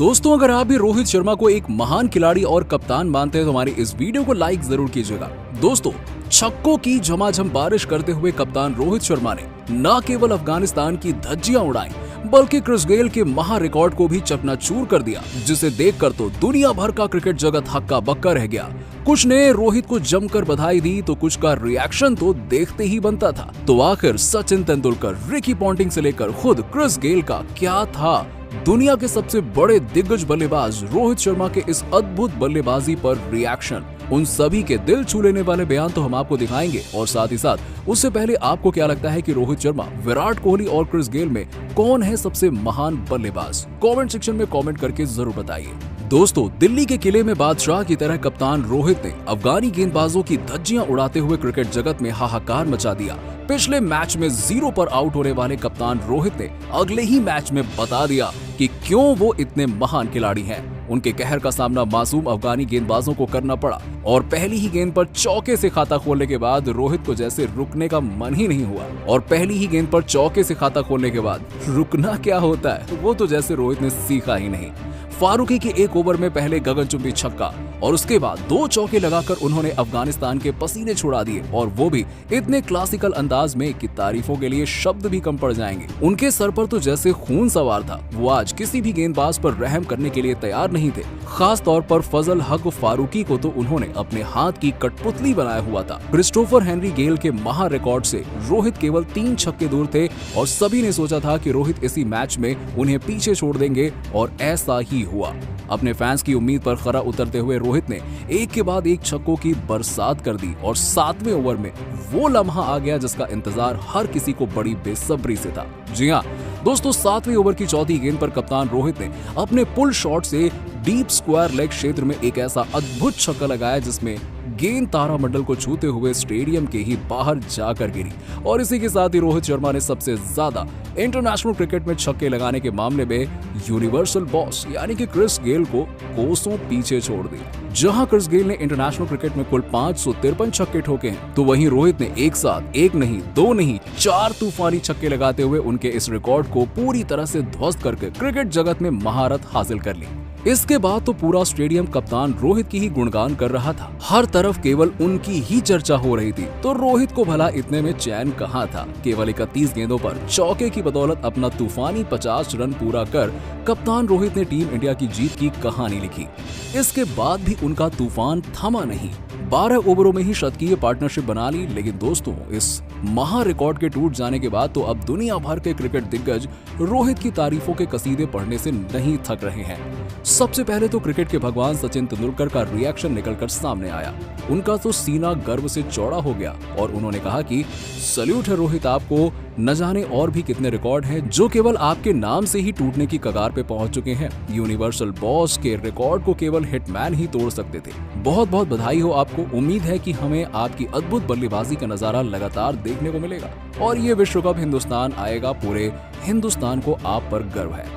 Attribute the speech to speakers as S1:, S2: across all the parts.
S1: दोस्तों, अगर आप भी रोहित शर्मा को एक महान खिलाड़ी और कप्तान मानते हैं तो हमारी इस वीडियो को लाइक जरूर कीजिएगा। दोस्तों, छक्कों की झमाझम बारिश करते हुए कप्तान रोहित शर्मा ने न केवल अफगानिस्तान की धज्जियां उड़ाई बल्कि क्रिस गेल के महा रिकॉर्ड को भी चकनाचूर कर दिया, जिसे देखकर तो दुनिया भर का क्रिकेट जगत हक्का बक्का रह गया। कुछ ने रोहित को जमकर बधाई दी तो कुछ का रिएक्शन तो देखते ही बनता था। तो आखिर सचिन तेंदुलकर, रिकी पॉन्टिंग से लेकर खुद क्रिस गेल का क्या था दुनिया के सबसे बड़े दिग्गज बल्लेबाज रोहित शर्मा के इस अद्भुत बल्लेबाजी पर रिएक्शन, उन सभी के दिल छू लेने वाले बयान तो हम आपको दिखाएंगे। और साथ ही साथ उससे पहले आपको क्या लगता है कि रोहित शर्मा, विराट कोहली और क्रिस गेल में कौन है सबसे महान बल्लेबाज? कमेंट सेक्शन में कमेंट करके जरूर बताइए। दोस्तों, दिल्ली के किले में बादशाह की तरह कप्तान रोहित ने अफगानी गेंदबाजों की धज्जियां उड़ाते हुए क्रिकेट जगत में हाहाकार मचा दिया। पिछले मैच में 0 पर आउट होने वाले कप्तान रोहित ने अगले ही मैच में बता दिया कि क्यों वो इतने महान खिलाड़ी हैं। उनके कहर का सामना मासूम अफगानी गेंदबाजों को करना पड़ा और पहली ही गेंद पर चौके से खाता खोलने के बाद रोहित को जैसे रुकने का मन ही नहीं हुआ। और पहली ही गेंद पर चौके से खाता खोलने के बाद रुकना क्या होता है वो तो जैसे रोहित ने सीखा ही नहीं। फारूकी के एक ओवर में पहले गगनचुंबी छक्का और उसके बाद 2 चौके लगाकर उन्होंने अफगानिस्तान के पसीने छुड़ा दिए, और वो भी इतने क्लासिकल अंदाज में कि तारीफों के लिए शब्द भी कम पड़ जाएंगे। उनके सर पर तो जैसे खून सवार था। वो आज किसी भी गेंदबाज पर रहम करने के लिए तैयार नहीं थे। खास तौर पर फजल हक फारूकी को तो उन्होंने अपने हाथ की कठपुतली बनाया हुआ था। क्रिस्टोफर हेनरी गेल के महा रिकॉर्ड से रोहित केवल 3 छक्के दूर थे और सभी ने सोचा था कि रोहित इसी मैच में उन्हें पीछे छोड़ देंगे, और ऐसा ही हुआ। अपने फैंस की उम्मीद पर खरा उतरते हुए रोहित ने एक के बाद एक छक्कों की बरसात कर दी और 7वें ओवर में वो लम्हा आ गया जिसका इंतजार हर किसी को बड़ी बेसब्री से था। जी हाँ दोस्तों, 7वें ओवर की चौथी गेंद पर कप्तान रोहित ने अपने पुल शॉट से डीप स्क्वायर लेग क्षेत्र में एक ऐसा अद्भुत छक्का लगाया जिसमें गेंद तारामंडल को छूते हुए स्टेडियम के ही बाहर जाकर गिरी। और इसी के साथ ही रोहित शर्मा ने सबसे ज्यादा इंटरनेशनल क्रिकेट में छक्के लगाने के मामले में यूनिवर्सल बॉस यानी कि क्रिस गेल को कोसों पीछे छोड़ दिया। जहां क्रिस गेल ने इंटरनेशनल क्रिकेट में कुल 553 छक्के ठोके हैं, तो वहीं रोहित ने एक साथ 1 नहीं 2 नहीं 4 तूफानी छक्के लगाते हुए उनके इस रिकॉर्ड को पूरी तरह से ध्वस्त करके क्रिकेट जगत में महारत हासिल कर ली। इसके बाद तो पूरा स्टेडियम कप्तान रोहित की ही गुणगान कर रहा था। हर तरफ केवल उनकी ही चर्चा हो रही थी। तो रोहित को भला इतने में चैन कहाँ था? केवल 31 गेंदों पर चौके की बदौलत अपना तूफानी 50 रन पूरा कर कप्तान रोहित ने टीम इंडिया की जीत की कहानी लिखी। इसके बाद भी उनका तूफान थमा नहीं। 12 ओवरों में ही शतकीय पार्टनरशिप बना ली। लेकिन दोस्तों, इस महा रिकॉर्ड के टूट जाने के बाद तो अब दुनिया भर के क्रिकेट दिग्गज रोहित की तारीफों के कसीदे पढ़ने से नहीं थक रहे हैं। सबसे पहले तो क्रिकेट के भगवान सचिन तेंदुलकर का रिएक्शन निकलकर सामने आया। उनका तो सीना गर्व से चौड़ा हो गया और उन्होंने कहा कि सल्यूट है रोहित आपको, न जाने और भी कितने रिकॉर्ड हैं जो केवल आपके नाम से ही टूटने की कगार पे पहुंच चुके हैं। यूनिवर्सल बॉस के रिकॉर्ड को केवल हिटमैन ही तोड़ सकते थे। बहुत बहुत बधाई हो आपको। उम्मीद है कि हमें आपकी अद्भुत बल्लेबाजी का नजारा लगातार देखने को मिलेगा और ये विश्व कप हिंदुस्तान आएगा। पूरे हिंदुस्तान को आप पर गर्व है।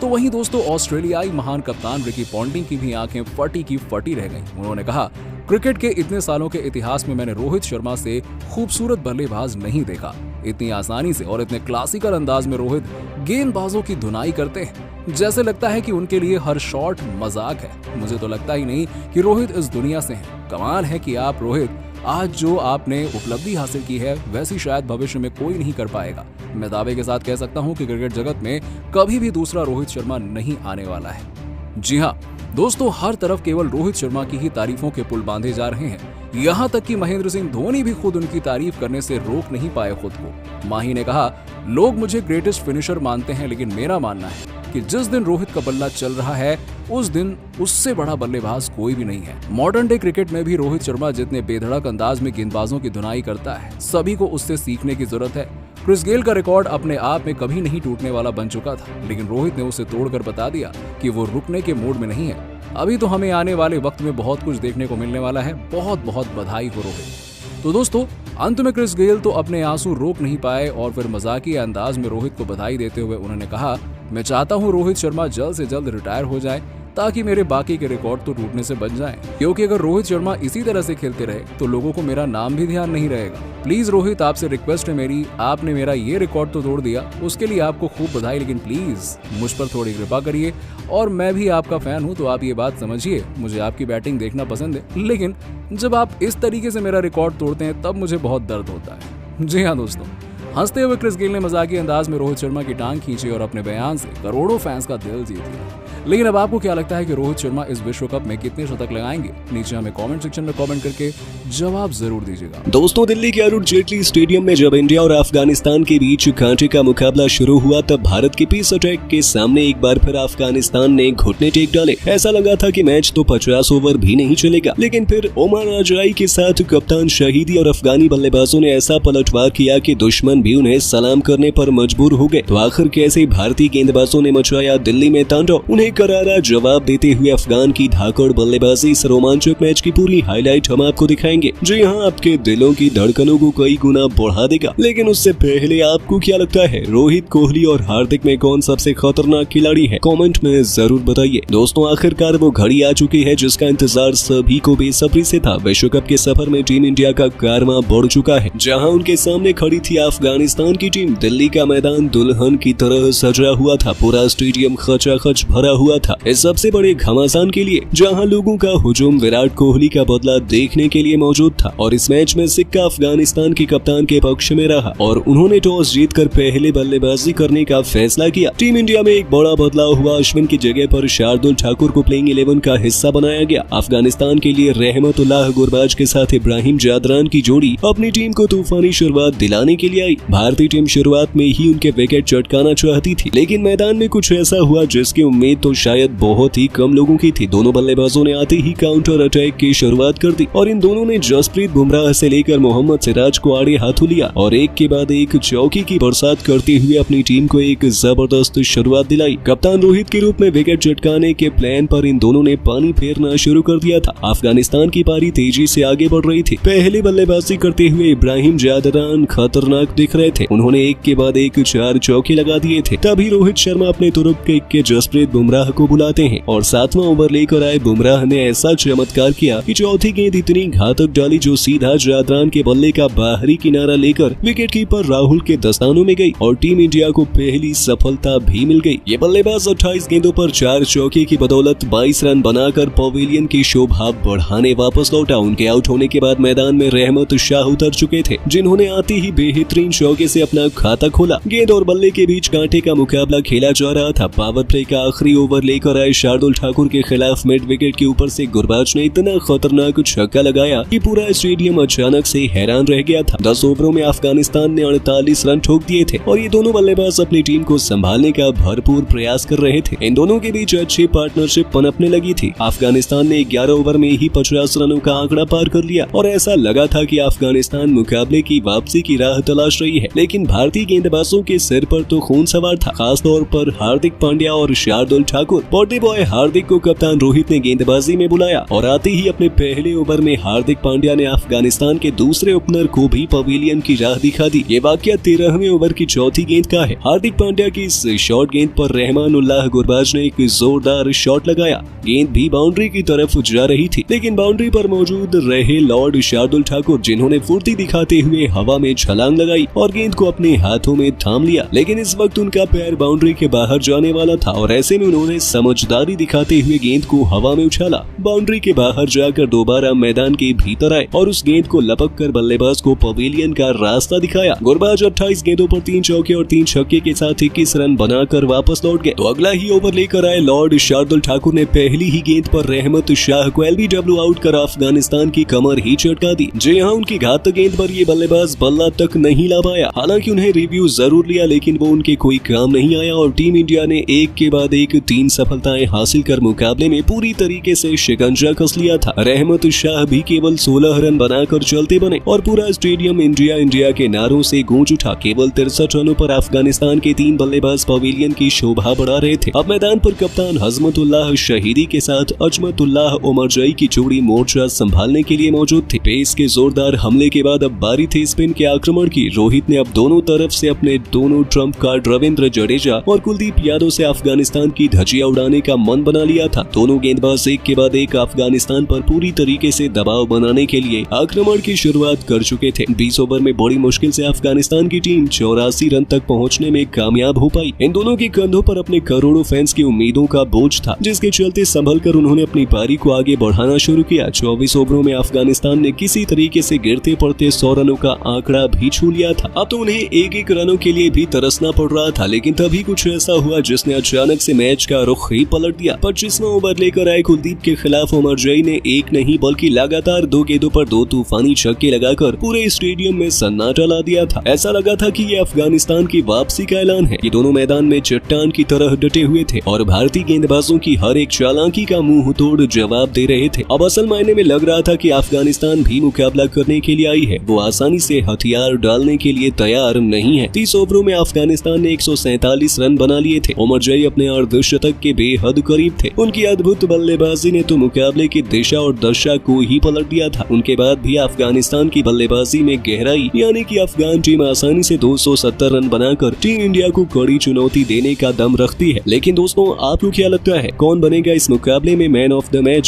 S1: तो वहीं दोस्तों, ऑस्ट्रेलियाई महान कप्तान रिकी पॉन्टिंग की भी आंखें फटी की फटी रह गईं। उन्होंने कहा, क्रिकेट के इतने सालों के इतिहास में मैंने रोहित शर्मा से खूबसूरत बल्लेबाज नहीं देखा। इतनी आसानी से और इतने क्लासिकल अंदाज में रोहित गेंदबाजों की धुनाई करते हैं, जैसे लगता है कि उनके लिए हर शॉट मजाक है। मुझे तो लगता ही नहीं कि रोहित इस दुनिया से हैं। कमाल है कि आप रोहित, आज जो आपने उपलब्धि हासिल की है वैसी शायद भविष्य में कोई नहीं कर पाएगा। मैं दावे के साथ कह सकता हूं कि क्रिकेट जगत में कभी भी दूसरा रोहित शर्मा नहीं आने वाला है। जी हाँ दोस्तों, हर तरफ केवल रोहित शर्मा की ही तारीफों के पुल बांधे जा रहे हैं। यहाँ तक कि महेंद्र सिंह धोनी भी खुद उनकी तारीफ करने से रोक नहीं पाए खुद को। माही ने कहा, लोग मुझे ग्रेटेस्ट फिनिशर मानते हैं, लेकिन मेरा मानना है कि जिस दिन रोहित का बल्ला चल रहा है उस दिन उससे बड़ा बल्लेबाज कोई भी नहीं है। मॉडर्न डे क्रिकेट में भी रोहित शर्मा जितने बेधड़क अंदाज में गेंदबाजों की धुनाई करता है, सभी को उससे सीखने की जरूरत है। क्रिस गेल का रिकॉर्ड अपने आप में कभी नहीं टूटने वाला बन चुका था, लेकिन रोहित ने उसे तोड़कर बता दिया कि वो रुकने के मूड में नहीं है। अभी तो हमें आने वाले वक्त में बहुत कुछ देखने को मिलने वाला है। बहुत बहुत बधाई हो रोहित। तो दोस्तों, अंत में क्रिस गेल तो अपने आंसू रोक नहीं पाए और फिर मजाकिया अंदाज में रोहित को बधाई देते हुए उन्होंने कहा, मैं चाहता हूं रोहित शर्मा जल्द से जल्द रिटायर हो जाए, ताकि मेरे बाकी के रिकॉर्ड तो टूटने से बच जाएं। क्योंकि अगर रोहित शर्मा इसी तरह से खेलते रहे तो लोगों को मेरा नाम भी ध्यान नहीं रहेगा। प्लीज रोहित, आपसे रिक्वेस्ट है मेरी, आपने मेरा ये रिकॉर्ड तो तोड़ दिया, उसके लिए आपको खूब बधाई, लेकिन प्लीज मुझ पर थोड़ी कृपा करिए। और मैं भी आपका फैन हूं तो आप ये बात समझिए, मुझे आपकी बैटिंग देखना पसंद है, लेकिन जब आप इस तरीके से मेरा रिकॉर्ड तोड़ते हैं तब मुझे बहुत दर्द होता है। जी हाँ दोस्तों, हंसते हुए क्रिस गेल ने मजाकिया अंदाज में रोहित शर्मा की टांग खींची और अपने बयान से करोड़ों फैंस का दिल जीत लिया। लेकिन अब आपको क्या लगता है कि रोहित शर्मा इस विश्व कप में कितने शतक लगाएंगे? नीचे हमें कमेंट सेक्शन में कमेंट करके जवाब जरूर दीजिएगा।
S2: दोस्तों, दिल्ली के अरुण जेटली स्टेडियम में जब इंडिया और अफगानिस्तान के बीच कांटे का मुकाबला शुरू हुआ तब भारत के पेस अटैक के सामने एक बार फिर अफगानिस्तान ने घुटने टेक डाले। ऐसा लगा था कि मैच तो 50 ओवर भी नहीं चलेगा, लेकिन फिर ओमर अजराई के साथ कप्तान शहीदी और अफगानी बल्लेबाजों ने ऐसा पलटवार किया कि दुश्मन भी उन्हें सलाम करने पर मजबूर हो गए। तो आखिर कैसे भारतीय गेंदबाजों ने मचाया दिल्ली में तांडव? उन्हें करारा जवाब देते हुए अफगान की धाकड़ बल्लेबाजी इस रोमांचक मैच की पूरी हाईलाइट हम आपको दिखाएंगे, जो यहाँ आपके दिलों की धड़कनों को कई गुना बढ़ा देगा। लेकिन उससे पहले आपको क्या लगता है, रोहित कोहली और हार्दिक में कौन सबसे खतरनाक खिलाड़ी है? कमेंट में जरूर बताइए। दोस्तों, आखिरकार वो घड़ी आ चुकी है जिसका इंतजार सभी को बेसब्री से था। विश्व कप के सफर में टीम इंडिया का कारवां बढ़ चुका है। जहाँ उनके सामने खड़ी थी अफगानिस्तान की टीम, दिल्ली का मैदान दुल्हन की तरह सजा हुआ था, पूरा स्टेडियम खचाखच भरा हुआ था इस सबसे बड़े घमासान के लिए, जहां लोगों का हुजूम विराट कोहली का बदला देखने के लिए मौजूद था। और इस मैच में सिक्का अफगानिस्तान के कप्तान के पक्ष में रहा और उन्होंने टॉस जीतकर पहले बल्लेबाजी करने का फैसला किया। टीम इंडिया में एक बड़ा बदलाव हुआ। अश्विन की जगह पर शार्दुल ठाकुर को प्लेइंग 11 का हिस्सा बनाया गया। अफगानिस्तान के लिए रहमतुल्लाह गुरबाज के साथ इब्राहिम जादरान की जोड़ी अपनी टीम को तूफानी शुरुआत दिलाने के लिए आई। भारतीय टीम शुरुआत में ही उनके विकेट चटकाना चाहती थी, लेकिन मैदान में कुछ ऐसा हुआ जिसकी उम्मीद तो शायद बहुत ही कम लोगों की थी। दोनों बल्लेबाजों ने आते ही काउंटर अटैक की शुरुआत कर दी और इन दोनों ने जसप्रीत बुमराह से लेकर मोहम्मद सिराज को आड़े हाथों लिया और एक के बाद एक चौकी की बरसात करते हुए अपनी टीम को एक जबरदस्त शुरुआत दिलाई। कप्तान रोहित के रूप में विकेट चटकाने के प्लान पर इन दोनों ने पानी फेरना शुरू कर दिया था। अफगानिस्तान की पारी तेजी से आगे बढ़ रही थी। पहले बल्लेबाजी करते हुए इब्राहिम जादरान खतरनाक दिख रहे थे। उन्होंने एक के बाद एक 4 चौके लगा दिए थे। तभी रोहित शर्मा अपने तुरुप के इक्के जसप्रीत बुमराह को बुलाते हैं और 7वां ओवर लेकर आए बुमराह ने ऐसा चमत्कार किया कि चौथी गेंद इतनी घातक डाली जो सीधा जादरान के बल्ले का बाहरी किनारा लेकर विकेट कीपर राहुल के दस्तानों में गई और टीम इंडिया को पहली सफलता भी मिल गई। ये बल्लेबाज 28 गेंदों पर 4 चौके की बदौलत 22 रन बनाकर पवेलियन की शोभा बढ़ाने वापस लौटा। उनके आउट होने के बाद मैदान में रहमत शाह उतर चुके थे, जिन्होंने आते ही बेहतरीन चौके से अपना खाता खोला। गेंद और बल्ले के बीच कांटे का मुकाबला खेला जा रहा था। पावर प्ले का आखिरी ओवर लेकर आए शार्दुल ठाकुर के खिलाफ मिड विकेट के ऊपर से गुरबाज ने इतना खतरनाक छक्का लगाया कि पूरा स्टेडियम अचानक से हैरान रह गया था। 10 ओवरों में अफगानिस्तान ने 48 रन ठोक दिए थे और ये दोनों बल्लेबाज अपनी टीम को संभालने का भरपूर प्रयास कर रहे थे। इन दोनों के बीच अच्छी पार्टनरशिप पनपने लगी थी। अफगानिस्तान ने 11 ओवर में ही 50 रनों का आंकड़ा पार कर लिया और ऐसा लगा था कि अफगानिस्तान मुकाबले की वापसी की राह तलाश रही है। लेकिन भारतीय गेंदबाजों के सिर पर तो खून सवार था, खासतौर पर हार्दिक पांड्या और शार्दुल ठाकुर। बर्थडे बॉय हार्दिक को कप्तान रोहित ने गेंदबाजी में बुलाया और आते ही अपने पहले ओवर में हार्दिक पांड्या ने अफगानिस्तान के दूसरे ओपनर को भी पवेलियन की राह दिखा दी। ये वाकया 13वें ओवर की चौथी गेंद का है। हार्दिक पांड्या की इस शॉर्ट गेंद पर रहमानुल्लाह गुरबाज ने एक जोरदार शॉट लगाया। गेंद भी बाउंड्री की तरफ जा रही थी, लेकिन बाउंड्री पर मौजूद रहे लॉर्ड शार्दुल ठाकुर, जिन्होंने फुर्ती दिखाते हुए हवा में छलांग लगाई और गेंद को अपने हाथों में थाम लिया। लेकिन इस वक्त उनका पैर बाउंड्री के बाहर जाने वाला था और ऐसे में उन्होंने समझदारी दिखाते हुए गेंद को हवा में उछाला। बाउंड्री के बाहर जाकर दोबारा मैदान के भीतर आए और उस गेंद को लपक कर बल्लेबाज को पवेलियन का रास्ता दिखाया। गुरबाज 28 गेंदों पर 3 चौके और 3 छक्के के साथ 21 रन बनाकर वापस लौट गए। तो अगला ही ओवर लेकर आए लॉर्ड शार्दुल ठाकुर ने पहली ही गेंद पर रहमत शाह को LBW आउट कर अफगानिस्तान की कमर ही चटका दी। जी हां, उनकी घातक गेंद पर ये बल्लेबाज बल्ला तक नहीं ला पाया। हालांकि उन्हें रिव्यू जरूर लिया, लेकिन वो उनके कोई काम नहीं आया और टीम इंडिया ने एक के बाद एक 3 सफलताएं हासिल कर मुकाबले में पूरी तरीके से शिकंजा कस लिया था। रहमत शाह भी केवल 16 रन बनाकर चलते बने और पूरा स्टेडियम इंडिया इंडिया के नारों से गूंज उठा। केवल 63 रनों पर अफगानिस्तान के 3 बल्लेबाज पवेलियन की शोभा बढ़ा रहे थे। अब मैदान पर कप्तान हजमतुल्लाह शहीदी के साथ अजमतुल्लाह उमरजई की जोड़ी मोर्चा संभालने के लिए मौजूद थे। पेस के जोरदार हमले के बाद अब बारी थी स्पिन के आक्रमण की। रोहित ने अब दोनों तरफ से अपने दोनों ट्रम्प कार्ड रविंद्र जडेजा और कुलदीप यादव से अफगानिस्तान की धज्जियां उड़ाने का मन बना लिया था। दोनों गेंदबाज एक के बाद एक अफगानिस्तान पर पूरी तरीके से दबाव बनाने के लिए आक्रमण की शुरुआत कर चुके थे। 20 ओवर में बड़ी मुश्किल से अफगानिस्तान की टीम 84 रन तक पहुंचने में कामयाब हो पाई। इन दोनों के कंधों पर अपने करोड़ों फैंस की उम्मीदों का बोझ था, जिसके चलते संभल कर उन्होंने अपनी पारी को आगे बढ़ाना शुरू किया। 24 ओवरों में अफगानिस्तान ने किसी तरीके से गिरते पड़ते 100 रनों का आंकड़ा भी छू लिया था। अब तो उन्हें एक रनों के लिए भी तरसना पड़ रहा था, लेकिन तभी कुछ ऐसा हुआ जिसने अचानक से मैच का रुख ही पलट दिया। 25वां ओवर लेकर आए कुलदीप के खिलाफ उमर जई ने एक नहीं बल्कि लगातार 2 गेंदों पर 2 तूफानी छक्के लगाकर पूरे स्टेडियम में सन्नाटा ला दिया था। ऐसा लगा था कि ये अफगानिस्तान की वापसी का ऐलान है। ये दोनों मैदान में चट्टान की तरह डटे हुए थे और भारतीय गेंदबाजों की हर एक चालाकी का मुंह तोड़ जवाब दे रहे थे। अब असल मायने में लग रहा था कि अफगानिस्तान भी मुकाबला करने के लिए आई है, वो आसानी से हथियार डालने के लिए तैयार नहीं है। 30 ओवरों में अफगानिस्तान ने 147 रन बना लिए थे। उमर जई अपने अर्धशतक के बेहद करीब थे। उनकी अद्भुत बल्लेबाजी ने तो मुकाबले की दिशा और दशा को ही पलट दिया था। उनके बाद भी अफगानिस्तान की बल्लेबाजी में गहराई, यानी कि अफगान टीम आसानी से 270 रन बनाकर टीम इंडिया को कड़ी चुनौती देने का दम रखती है। लेकिन दोस्तों, आपको क्या लगता है कौन बनेगा इस मुकाबले में मैन ऑफ द मैच?